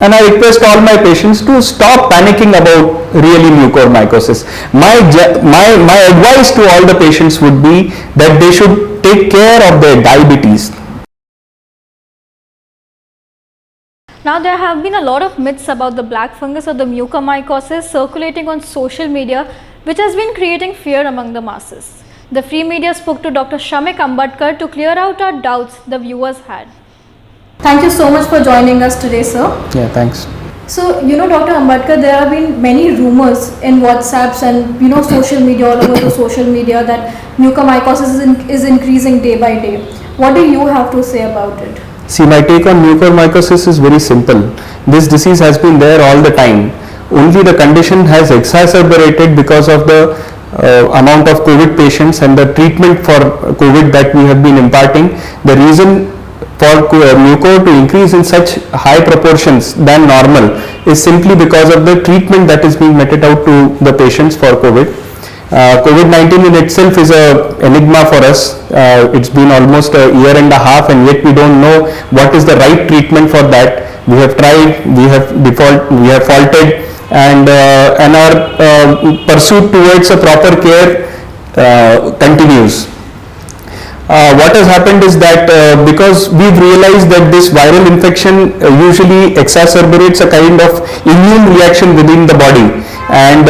And I request all my patients to stop panicking about really mucormycosis. My advice to all the patients would be that they should take care of their diabetes. Now there have been a lot of myths about the black fungus or the mucormycosis circulating on social media, which has been creating fear among the masses. The free media spoke to Dr. Shamik Ambadkar to clear out our doubts the viewers had. Thank you so much for joining us today, sir. Yeah, thanks. So, Dr. Ambadkar, there have been many rumors in WhatsApps and, social media, all over the social media that mucormycosis is increasing day by day. What do you have to say about it? See, my take on mucormycosis is very simple. This disease has been there all the time. Only the condition has exacerbated because of the amount of COVID patients and the treatment for COVID that we have been imparting. The reason for mucor to increase in such high proportions than normal is simply because of the treatment that is being meted out to the patients for COVID. COVID-19 in itself is an enigma for us. It's been almost a year and a half, and yet we don't know what is the right treatment for that. We have tried, we have faltered, and our pursuit towards a proper care continues. What has happened is that because we've realized that this viral infection usually exacerbates a kind of immune reaction within the body, and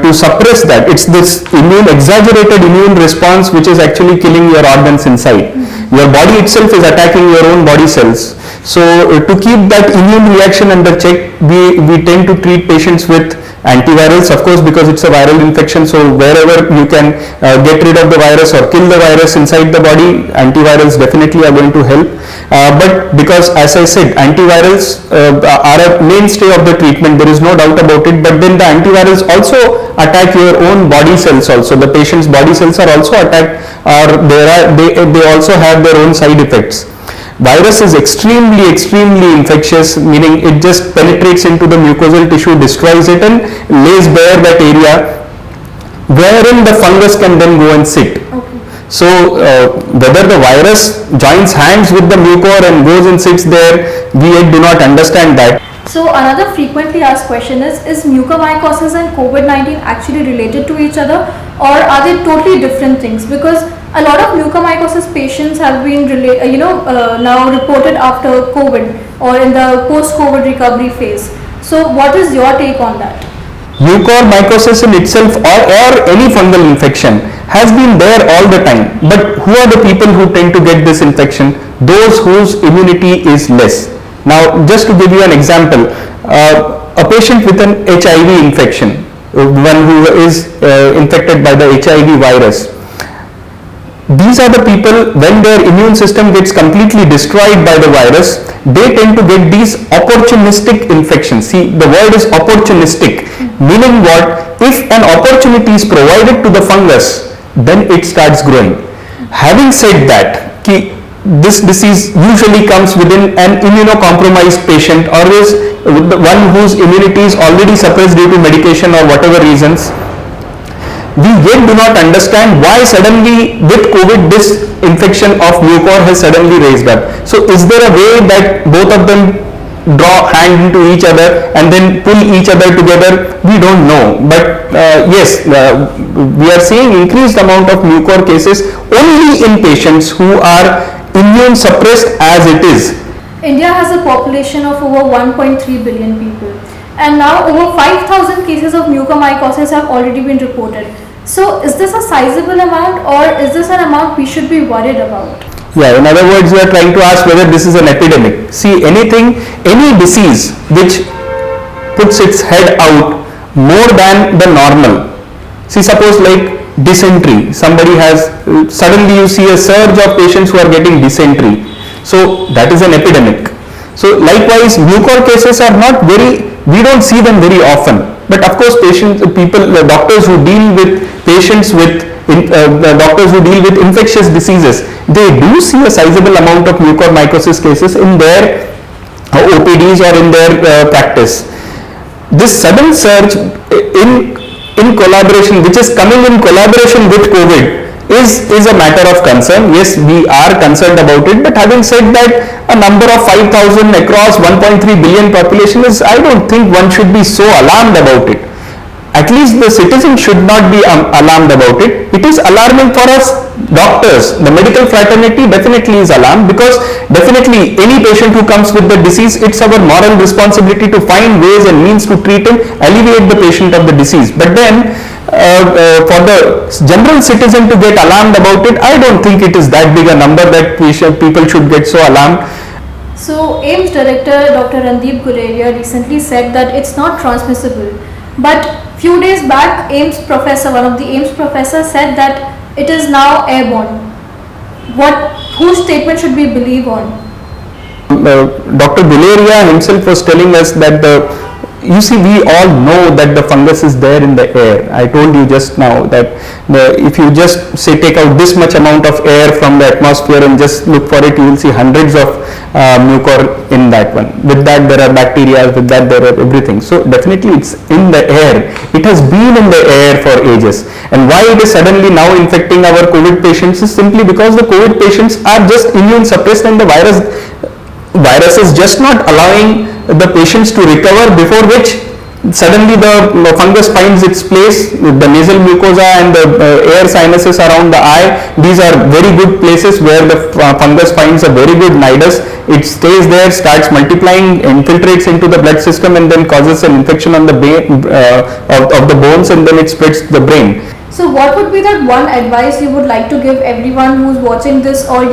to suppress that, it's this exaggerated immune response which is actually killing your organs inside. Your body itself is attacking your own body cells. So to keep that immune reaction under check, we tend to treat patients with antivirals, of course, because it's a viral infection. So wherever you can get rid of the virus or kill the virus inside the body, antivirals definitely are going to help. But because, as I said, antivirals are a mainstay of the treatment, there is no doubt about it. But then the antivirals also attack your own body cells also. The patient's body cells are also attacked, or they also have their own side effects. Virus is extremely infectious, meaning it just penetrates into the mucosal tissue, destroys it, and lays bare that area wherein the fungus can then go and sit. Okay. So whether the virus joins hands with the mucor and goes and sits there, we yet do not understand that. So another frequently asked question is mucormycosis and COVID-19 actually related to each other, or are they totally different things? Because a lot of mucormycosis patients have been now reported after COVID or in the post-COVID recovery phase. So what is your take on that? Mucormycosis in itself or any fungal infection has been there all the time. But who are the people who tend to get this infection? Those whose immunity is less. Now, just to give you an example, a patient with an HIV infection, one who is infected by the HIV virus, these are the people, when their immune system gets completely destroyed by the virus, they tend to get these opportunistic infections. See, the word is opportunistic, meaning what? If an opportunity is provided to the fungus, then it starts growing. Having said that, this disease usually comes within an immunocompromised patient, or is one whose immunity is already suppressed due to medication or whatever reasons. We yet do not understand why suddenly with COVID this infection of mucor has suddenly raised up. So is there a way that both of them draw hand into each other and then pull each other together? We don't know. But yes, we are seeing increased amount of mucor cases only in patients who are immune suppressed as it is. India has a population of over 1.3 billion people, and now over 5,000 cases of mucormycosis have already been reported. So is this a sizable amount, or is this an amount we should be worried about? Yeah, in other words, you are trying to ask whether this is an epidemic. See, any disease which puts its head out more than the normal. See, suppose like dysentery, suddenly you see a surge of patients who are getting dysentery. So that is an epidemic. So likewise, mucor cases are we don't see them very often. But of course, doctors who deal with patients doctors who deal with infectious diseases, they do see a sizable amount of mucormycosis cases in their OPDs or in their practice. This sudden surge in collaboration, which is coming in collaboration with COVID, is a matter of concern. Yes, we are concerned about it, but having said that, a number of 5,000 across 1.3 billion population is, I don't think one should be so alarmed about it. At least the citizen should not be alarmed about it. It is alarming for us doctors. The medical fraternity definitely is alarmed, because definitely any patient who comes with the disease, it's our moral responsibility to find ways and means to treat him, alleviate the patient of the disease. But then for the general citizen to get alarmed about it, I don't think it is that big a number that people should get so alarmed. So AIIMS director Dr. Randeep Guleria recently said that it's not transmissible. But few days back, one of the AIIMS professor said that it is now airborne. Whose statement should we believe on? Dr. Guleria himself was telling us that you see, we all know that the fungus is there in the air. I told you just now that if you just say take out this much amount of air from the atmosphere and just look for it, you will see hundreds of mucor in that one. With that there are bacteria, with that there are everything. So definitely it's in the air. It has been in the air for ages. And why it is suddenly now infecting our COVID patients is simply because the COVID patients are just immune suppressed, and the virus is just not allowing the patients to recover, before which suddenly the fungus finds its place. The nasal mucosa and the air sinuses around the eye, these are very good places where the fungus finds a very good nidus. It stays there, starts multiplying, infiltrates into the blood system, and then causes an infection on the of the bones, and then it spreads to the brain. So what would be that one advice you would like to give everyone who's watching this, or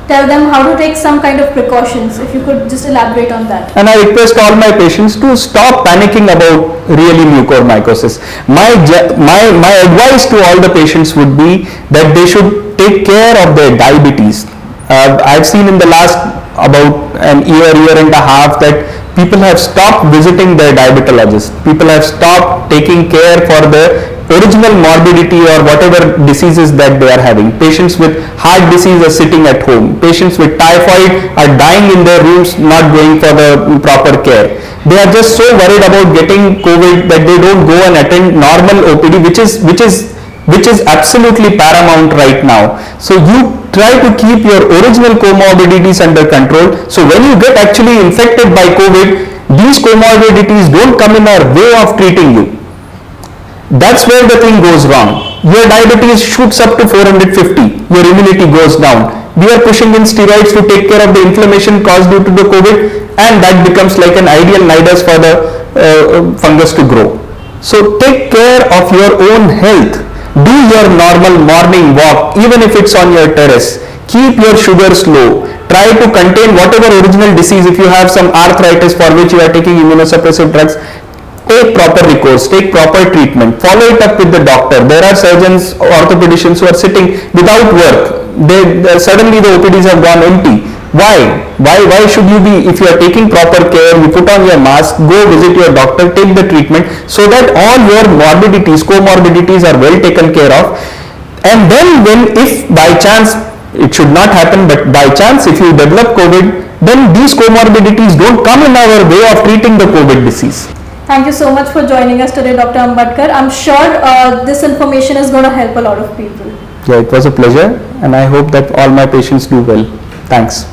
tell them how to take some kind of precautions? If you could just elaborate on that. And I request all my patients to stop panicking about really mucormycosis. My advice to all the patients would be that they should take care of their diabetes. I've seen in the last about an year and a half that people have stopped visiting their diabetologist. People have stopped taking care for the original morbidity or whatever diseases that they are having. Patients with heart disease are sitting at home. Patients with typhoid are dying in their rooms, not going for the proper care. They are just so worried about getting COVID that they don't go and attend normal OPD, which is absolutely paramount right now. So you try to keep your original comorbidities under control. So when you get actually infected by COVID, these comorbidities don't come in our way of treating you. That's where the thing goes wrong. Your diabetes shoots up to 450. Your immunity goes down. We are pushing in steroids to take care of the inflammation caused due to the COVID, and that becomes like an ideal nidus for the fungus to grow. So take care of your own health. Do your normal morning walk, even if it's on your terrace. Keep your sugars low. Try to contain whatever original disease. If you have some arthritis for which you are taking immunosuppressive drugs, take proper recourse, take proper treatment, follow it up with the doctor. There are surgeons, orthopedicians who are sitting without work. Suddenly the OPDs have gone empty. Why? Why should you be, if you are taking proper care, you put on your mask, go visit your doctor, take the treatment, so that all your morbidities, comorbidities are well taken care of. And then if by chance, it should not happen, but by chance if you develop COVID, then these comorbidities don't come in our way of treating the COVID disease. Thank you so much for joining us today, Dr. Ambadkar. I'm sure this information is going to help a lot of people. Yeah, it was a pleasure, and I hope that all my patients do well. Thanks.